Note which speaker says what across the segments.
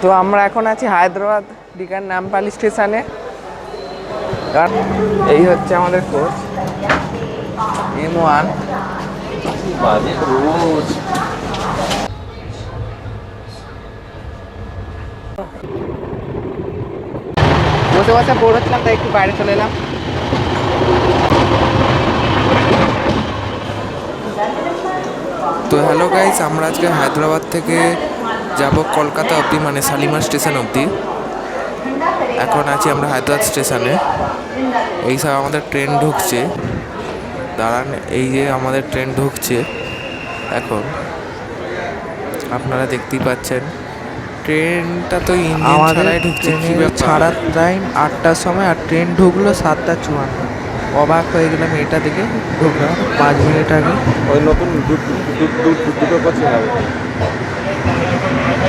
Speaker 1: তো আমরা এখন আছি হায়দ্রাবাদ ডিকার নামপালি স্টেশনে। এই হচ্ছে আমাদের কোচ M1। বসে বসে বোর হচ্ছিলাম, তাই একটু বাইরে চলে এলাম।
Speaker 2: তো হ্যালো গাইস, আমরা আজকে হায়দ্রাবাদ থেকে যাব কলকাতা অবধি, মানে শালিমার স্টেশন অবধি। এখন আছি আমরা হায়দ্রাবাদ স্টেশনে। এই সব আমাদের ট্রেন ঢুকছে, দাঁড়ান, এই যে আমাদের ট্রেন ঢুকছে এখন, আপনারা দেখতেই পাচ্ছেন। ট্রেনটা তো ইঞ্জিন
Speaker 1: আমাদের
Speaker 2: ছাড়াই ঢুকছে, কি
Speaker 1: ট্রেনের
Speaker 2: ব্যাপার?
Speaker 1: ছাড়ার টাইম 8টার সময়, আর ট্রেন ঢুকলো 7টা 54। অবাক হয়ে গেলাম এটা দেখে। ঢুকলাম 5 মিনিট আগে।
Speaker 3: ওই নতুন দুটো কোচিং হবে।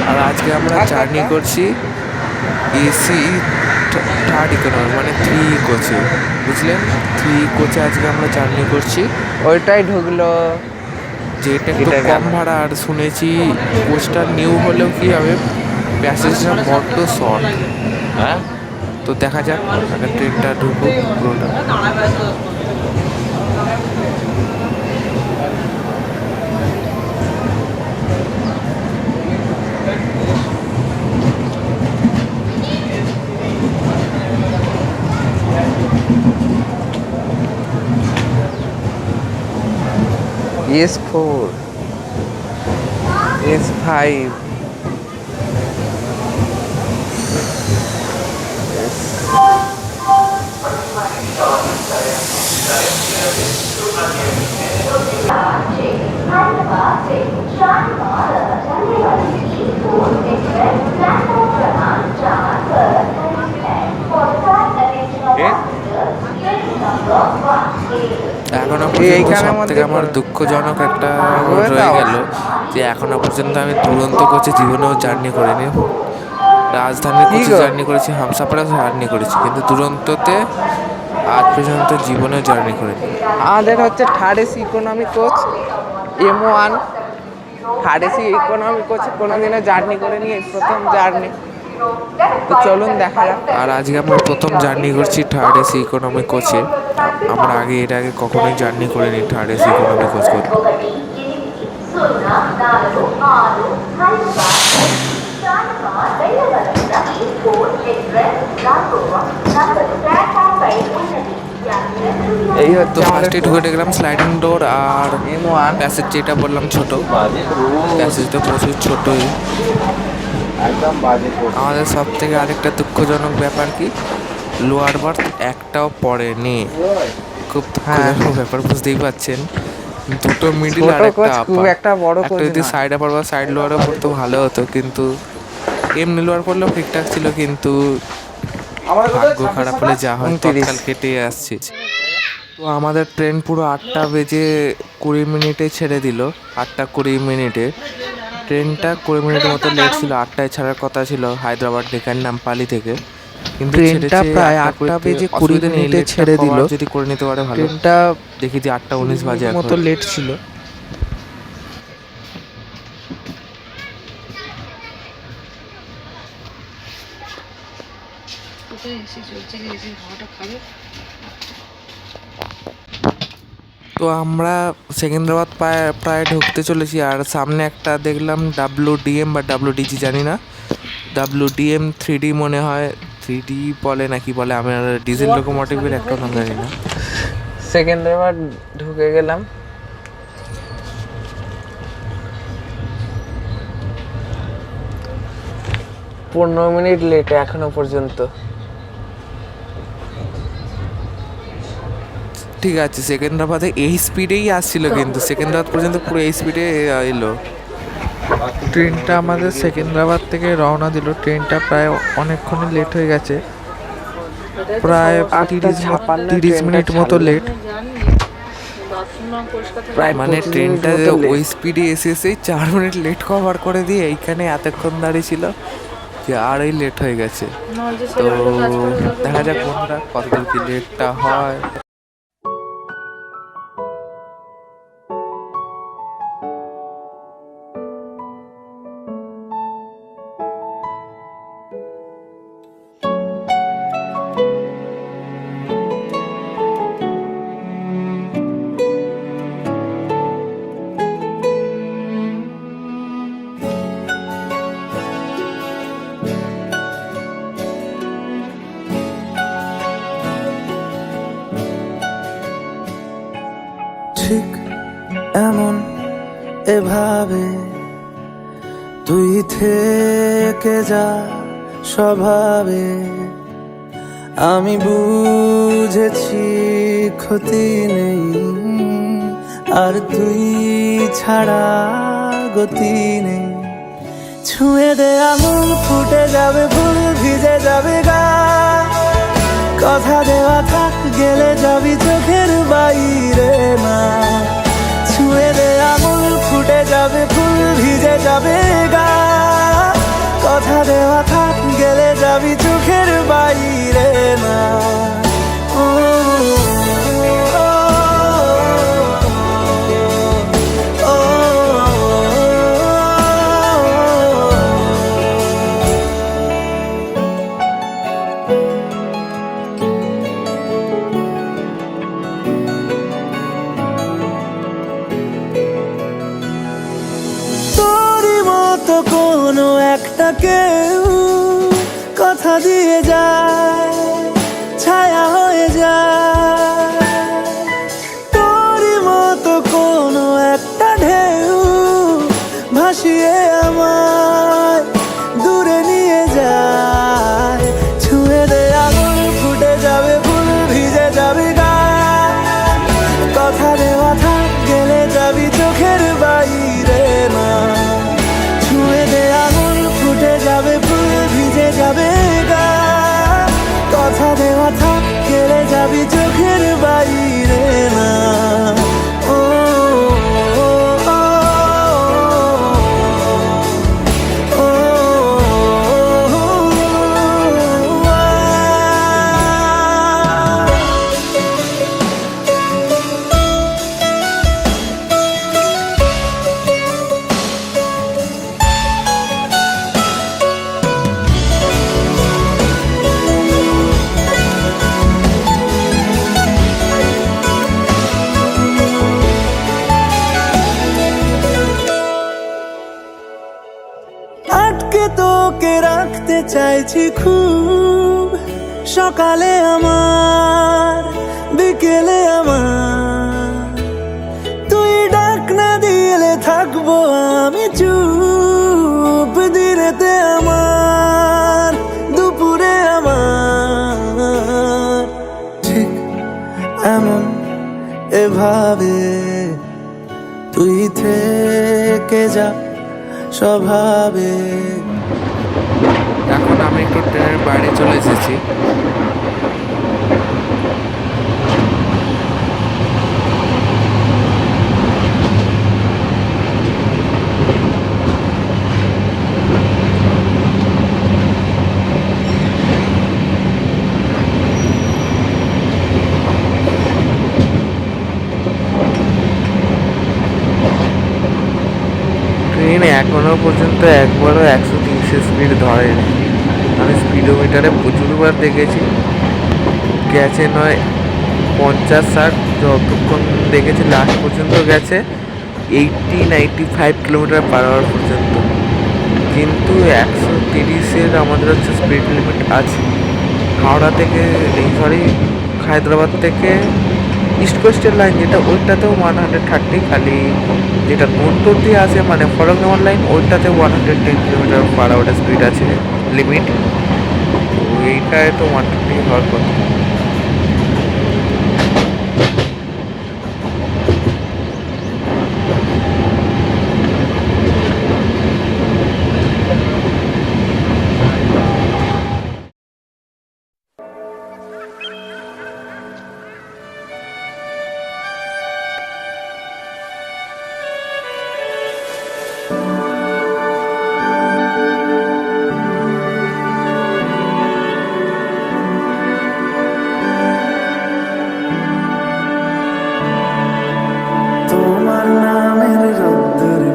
Speaker 2: আর আজকে আমরা জার্নি করছি এসি থার্ড ইকোনমি, মানে 3 কোচে, বুঝলেন? 3 কোচে আজকে আমরা জার্নি করছি।
Speaker 1: ওইটাই ঢুকলো।
Speaker 2: যেটা একটু
Speaker 1: এটা
Speaker 2: কম
Speaker 1: গেল।
Speaker 2: ভাড়া, আর শুনেছি কোচটা নিউ হলেও কি হবে, প্যাসেজটা বড্ড শর্ট।
Speaker 3: হ্যাঁ,
Speaker 2: তো দেখা যাক, আগে ট্রেনটা ঢুকুক পুরোটা।
Speaker 1: S4 S5
Speaker 2: এখনো পর্যন্ত
Speaker 1: এইখানের
Speaker 2: সব থেকে
Speaker 1: মধ্যে
Speaker 2: আমার দুঃখজনক একটা রয়ে
Speaker 1: দাও।
Speaker 2: গেল যে এখনো পর্যন্ত আমি দুরন্ত কোচে জীবনেও জার্নি করিনি। রাজধানীর
Speaker 1: কি
Speaker 2: কোচে
Speaker 1: গো?
Speaker 2: জার্নি করেছি, হামসাফারে জার্নি করেছি, কিন্তু দুরন্ততে আজ পর্যন্ত জীবনেও জার্নি করিনি।
Speaker 1: আমাদের হচ্ছে third AC economy coach M1। Third AC economy কোচে কোনোদিনও জার্নি করে নিয়ে প্রথম জার্নি। তো চলুন দেখা যাক।
Speaker 2: আর আজকে আমরা প্রথম জার্নি করছি থার্ড এসি ইকোনমি কোচে। আমরা এর আগে কখনোই জার্নি করিনি থার্ড এসি ইকোনমি কোচ করে।
Speaker 1: এই হচ্ছে
Speaker 2: তো
Speaker 1: আমাদের
Speaker 2: ফার্স্টে ঢুকে দেখলাম স্লাইডিং ডোর, আর
Speaker 1: M1।
Speaker 2: প্যাসেজ যেটা বললাম ছোট,
Speaker 3: বাজে রোজ
Speaker 2: প্যাসেজ তো প্রচুর ছোটই।
Speaker 3: একদম বাজে কোচ।
Speaker 2: আমাদের সব থেকে আরেকটা দুঃখজনক ব্যাপার কি, লোয়ার বার্থ একটাও পড়েনি। খুব
Speaker 1: হ্যাঁ,
Speaker 2: দুঃখজনক ব্যাপার, বুঝতেই পারছেন। দুটো মিডিল
Speaker 1: ছোট
Speaker 2: আর একটা
Speaker 1: কোচ, খুব
Speaker 2: আপার।
Speaker 1: একটা বড়
Speaker 2: একটা
Speaker 1: কোচ
Speaker 2: যদি
Speaker 1: নয়।
Speaker 2: সাইড আপার বা সাইড লোয়ারে পড়তো ভালো হতো, কিন্তু এমনি লোয়ার পড়লেও ঠিকঠাক ছিল, কিন্তু ভাগ্য খারাপ হলে যা হয়
Speaker 1: 29।
Speaker 2: তৎকাল কেটে আসছে। তো আমাদের ট্রেন পুরো 8টা বেজে 20 মিনিটে ছেড়ে দিল। 8টা 20 মিনিটে ট্রেনটা 20 মিনিটের মতো লেট ছিল। 8টায় ছাড়ার কথা ছিল হায়দ্রাবাদ ডেকান নামপালি থেকে, কিন্তু
Speaker 1: ট্রেনটা
Speaker 2: ছেড়েছে
Speaker 1: প্রায়
Speaker 2: 8টা
Speaker 1: 8টা
Speaker 2: 20-তে।
Speaker 1: বেজে কুড়ি
Speaker 2: অসুবিধা নেই,
Speaker 1: মিনিটে
Speaker 2: লেটটা
Speaker 1: ছেড়ে দিল।
Speaker 2: কভার যদি করে নিতে পারে ভালো।
Speaker 1: ট্রেনটা
Speaker 2: দেখি যে 8টা 19 বাজে
Speaker 1: মিনিট মতো
Speaker 2: এখন।
Speaker 1: লেট ছিল।
Speaker 2: তো আমরা সেকেন্দ্রাবাদ প্রায় ঢুকতে চলেছি, আর সামনে একটা দেখলাম WDM বা WDG জানি না, WDM 3D মনে হয়, 3D বলে নাকি বলে, আমি আর ডিজেল লোকোমোটিভের একটা নাম জানি না।
Speaker 1: সেকেন্দ্রাবাদ ঢুকে গেলাম। পনেরো মিনিট লেট এখনো পর্যন্ত।
Speaker 2: ঠিক আছে, সেকেন্দ্রাবাদে এই স্পিডেই আসছিল, কিন্তু সেকেন্দ্রাবাদ পর্যন্ত পুরো এই স্পিডে এলো।
Speaker 1: ট্রেনটা আমাদের সেকেন্দ্রাবাদ থেকে রওনা দিল। ট্রেনটা প্রায় অনেকক্ষণই লেট হয়ে গেছে, প্রায় 30 মিনিট মতো লেট। প্রায়
Speaker 2: মানে
Speaker 1: 25 মিনিট
Speaker 2: ট্রেনটা
Speaker 1: মতো
Speaker 2: ওই
Speaker 1: লেট।
Speaker 2: স্পিডে এসে এসেই 4 মিনিট লেট কভার করে দিয়ে এইখানে এতক্ষণ দাঁড়িয়ে ছিল যে আরই লেট হয়ে গেছে। তো দেখা যাক বন্ধুরা কতদূর কি লেটটা হয়।
Speaker 4: এমন এভাবে তুই থেকে যা স্বভাবে। আমি বুঝেছি ক্ষতি নেই, আর তুই ছাড়া গতি নেই। ছুঁয়ে দে আঙুল, ফুটে যাবে ফুল, ভিজে যাবে গা। কথা দেওয়া থাক, গেলে যাবি চোখের বাইরে না। ছুঁয়ে দে আঙুল, ফুটে যাবে ফুল, ভিজে যাবে গা। কথা দেওয়া থাক, গেলে যাবি চোখের বাইরে না। ও, ও, ও, ও, ও। তোরই মতো কোনো একটা কেউ কথা দিয়ে যায়, ছায়া হয়ে যায়। তোরই মতো কোনো একটা ঢেউ ভাসিয়ে আমায় দূরে নিয়ে যায়। ছুঁয়ে দে আঙুল, ফুটে যাবে ফুল, ভিজে যাবে গা। কথা দেওয়া থাক, গেলে যাবি চোখের বাইরে না। ছুঁয়ে দে আঙুল, ফুটে যাবে ফুল, ভিজে যাবে গা। কথা দেওয়া থাক, গেলে যাবি চোখের বাইরে না। ও, ও, ও, ও, ও, আটকে তোকে রাখতে চাইছি খুব। সকালে আমার, বিকেলে আমার। তুই ডাক না দিলে থাকবো আমি চুপ। দিনেতে আমার, দুপুরে আমার। ঠিক এমন এভাবে তুই থেকে যা স্বভাবে।
Speaker 2: এখন আমি একটু ট্রেনের বাইরে চলে এসেছি। ট্রেন এখনো পর্যন্ত একবারও 130 স্পিড ধরেনি। আমি স্পিডোমিটারে প্রচুরবার দেখেছি, গেছে নয় 50-60, যতক্ষণ দেখেছি লাস্ট পর্যন্ত গেছে 80-95 কিলোমিটার পার আওয়ার পর্যন্ত। কিন্তু 130-এর আমাদের হচ্ছে স্পিড লিমিট আছে। হাওড়া থেকে, সরি, হায়দ্রাবাদ থেকে ইস্ট কোস্টের লাইন যেটা, ওইটাতেও 130, খালি যেটা গুন্টুর দিয়ে আছে মানে ফরঙ্গমান লাইন, ওইটাতে 110 কিলোমিটার পার আওয়ার স্পিড আছে লিমিট। তো এইটায় তো 130 হওয়ার কথা।
Speaker 4: তোমার নামের রোদ্দুরে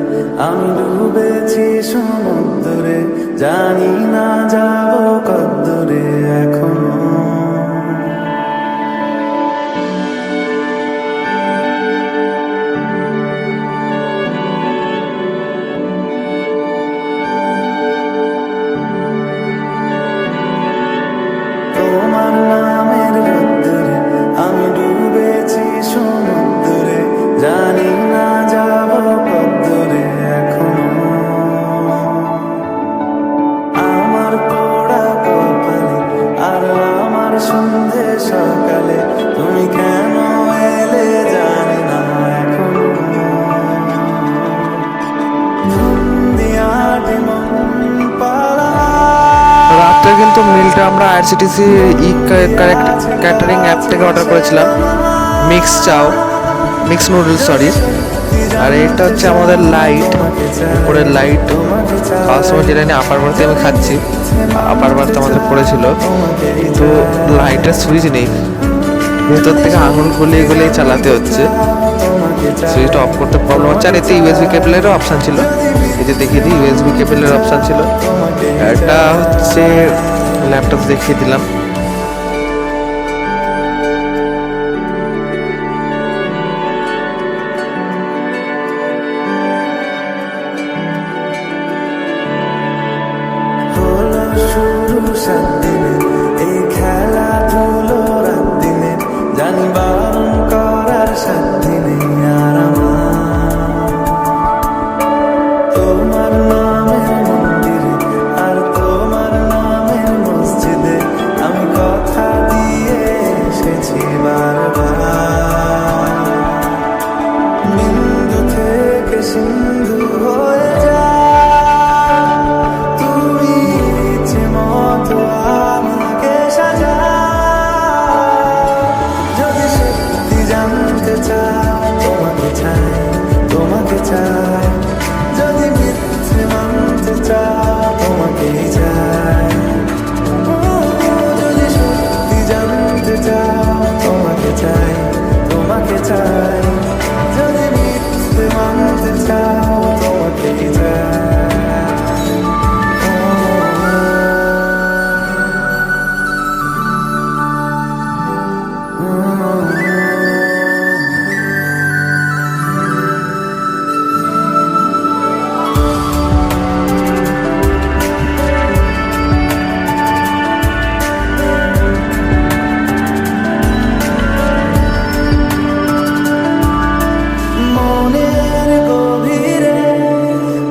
Speaker 4: আমি ডুবেছি সমুদ্রে। জানি না যাব কদ্দুরে এখনো। তোমার নামের রোদ্দুরে আমি ডুবেছি সমুদ্রে। জানি না সন্ধে সকালে তুমি কেন এলে জানি না এখনো ধুন্দিয়াটি মন পালা
Speaker 2: রাত্রে কিন্তু মিলটা আমরা আইআরসিটিসি ক্যাটারিং অ্যাপ থেকে অর্ডার করেছিলাম, মিক্স চাও, মিক্স নুডলস সরি। আর এটা হচ্ছে আমাদের লাইট, উপরের লাইট। খাওয়ার সময় যেটা নিয়ে আপার বাড়িতে আমি খাচ্ছি, আপার বাড়িতে আমাদের পড়েছিল, কিন্তু লাইটের সুইচ নেই, ভেতর থেকে আঙুল গলিয়ে গলিয়ে চালাতে হচ্ছে। সুইচটা অফ করতে প্রবলেম হচ্ছে। আর এতে ইউএসবি কেবলেরও অপশান ছিল, এই যে দেখিয়ে দিই, ইউএসবি কেবলের অপশান ছিল। এটা হচ্ছে ল্যাপটপ দেখিয়ে দিলাম।
Speaker 4: হলো শুরু সাত দিনে এই খেলাধুলো রাত দিনে জানি বারণ করার সাত দিনে আর আমার তোমার নামের মন্দিরে আর তোমার নামের মসজিদে আমি কথা দিয়ে এসেছি বারবার বিন্দু থেকে সিন্ধু হয়ে যায় তুমি ইচ্ছে মতো আমাকে সাজাও যদি সত্যি জানতে চাও তোমাকে চাই তোমাকে চাই যদি মিথ্যে মানতে চাও তোমাকেই চাই যদি সত্যি জানতে চাও তোমাকে চাই তোমাকে চাই যদি মিথ্যে মানতে চাও তোমাকেই চাই মনের গভীরে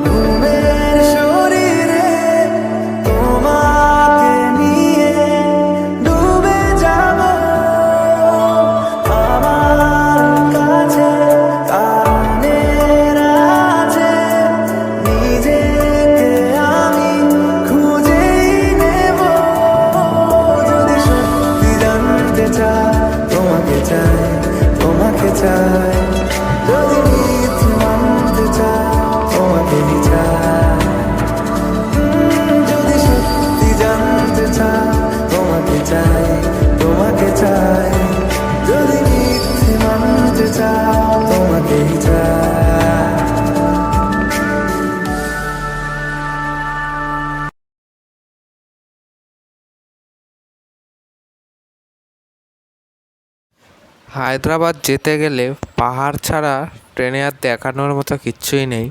Speaker 4: ঘুমের শরীরে তোমাকে নিয়ে ডুবে যাব আমার কাছে কারণের আছে নিজেকে আমি খুঁজেই নেব যদি সত্যি জানতে চাই তোমাকে চাই তোমাকে চাই যদি মিথ্যে মানতে চাও তোমাকেই চাই যদি সত্যি জানতে চাও তোমাকে চাই তোমাকে চাই যদি মিথ্যে মানতে চাও তোমাকেই চাই
Speaker 2: হায়দ্রাবাদ যেতে গেলে পাহাড় ছাড়া ট্রেনে আর দেখানোর মতো কিচ্ছুই নেই।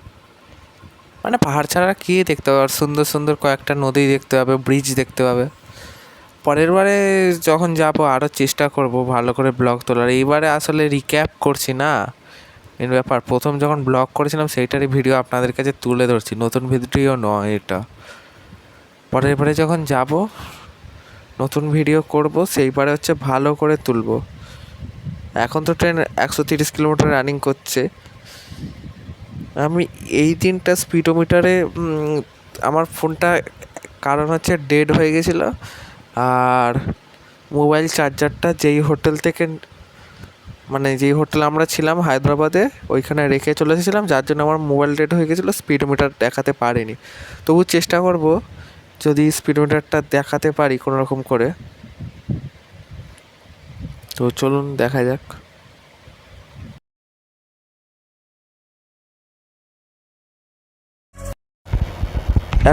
Speaker 2: মানে পাহাড় ছাড়া কী দেখতে হবে, আর সুন্দর সুন্দর কয়েকটা নদী দেখতে হবে, ব্রিজ দেখতে হবে। পরের বারে যখন যাব আরও চেষ্টা করব ভালো করে ব্লগ তোলার। এইবারে আসলে রিক্যাপ করছি না, এর ব্যাপার প্রথম যখন ব্লগ করেছিলাম সেইটারই ভিডিও আপনাদের কাছে তুলে ধরছি, নতুন ভিডিও নয় এটা। পরের বারে যখন যাব নতুন ভিডিও করব, সেইবারে হচ্ছে ভালো করে তুলবো। এখন তো ট্রেন 130 কিলোমিটার রানিং করছে। আমি এই দিনটা স্পিডোমিটারে আমার ফোনটা কারণ হচ্ছে ডেড হয়ে গেছিলো, আর মোবাইল চার্জারটা যেই হোটেল থেকে মানে যেই হোটেলে আমরা ছিলাম হায়দ্রাবাদে ওইখানে রেখে চলে এসেছিলাম, যার জন্য আমার মোবাইল ডেড হয়ে গেছিলো, স্পিডোমিটার দেখাতে পারিনি। তবু চেষ্টা করব যদি স্পিডোমিটারটা দেখাতে পারি কোনো রকম করে। তো চলুন দেখা যাক।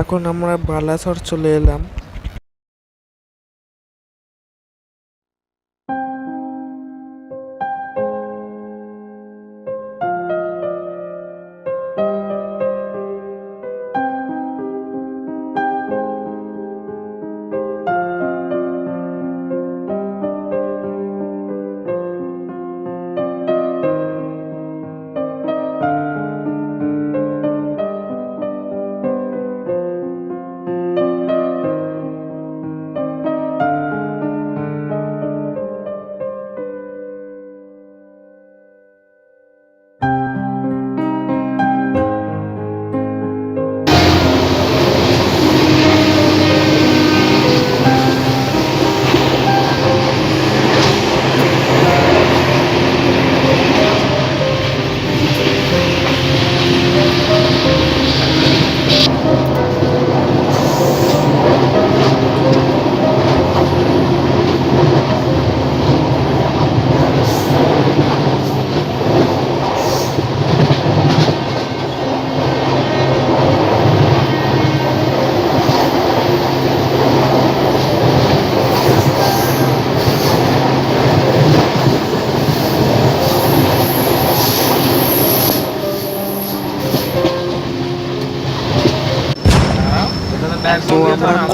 Speaker 2: এখন আমরা বালাসর চলে এলাম।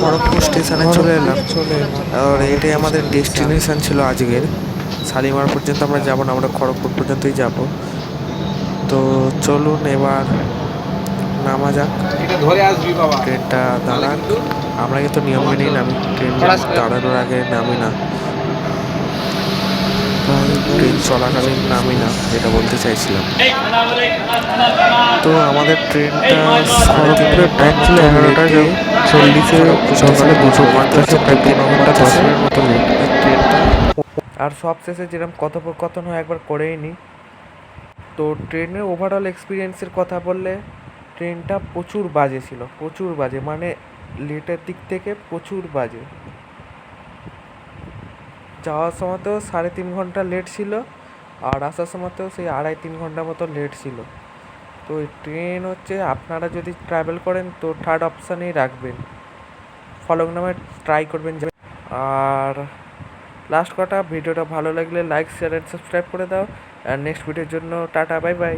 Speaker 2: খড়গপুর স্টেশনে চলে এলাম। আর এটাই আমাদের ডেস্টিনেশন ছিল আজকের। শালিমার পর্যন্ত আমরা যাব না, আমরা খড়গপুর পর্যন্তই যাব। তো চলুন এবার নামা যাক।
Speaker 3: এটা ধরে আসবি বাবা।
Speaker 2: ট্রেনটা দাঁড়াক। আমরা কিন্তু নিয়ম মেনেই নামি, ট্রেন দাঁড়ানোর আগে নামি না, ট্রেন চলাকালীন নামি না, যেটা বলতে চাইছিলাম। তো আমাদের ট্রেনটা খড়গপুরের টাইম ছিল 11:40, সকালে 2:50 প্রায় 3 ঘন্টা 10 মিনিট মতো লেট ট্রেনটা। আর সব শেষে যেরকম কথোপকথন হয় একবার করেই নি। তো ট্রেনের ওভারঅল এক্সপিরিয়েন্সের কথা বললে ট্রেনটা প্রচুর বাজে ছিল, প্রচুর বাজে, মানে লেটের দিক থেকে প্রচুর বাজে। যাওয়ার সময়তেও 3.5 ঘন্টা লেট ছিল, আর আসার সময়তেও সেই 2.5-3 ঘন্টা মতো লেট ছিল। তো এই ট্রেন হচ্ছে, আপনারা যদি ট্রাভেল করেন তো থার্ড অপশানেই রাখবেন, ফলকনামে ট্রাই করবেন। আর লাস্ট কথা, ভিডিওটা ভালো লাগলে লাইক, শেয়ার অ্যান্ড সাবস্ক্রাইব করে দাও। আর নেক্সট ভিডিওর জন্য টাটা, বাই বাই।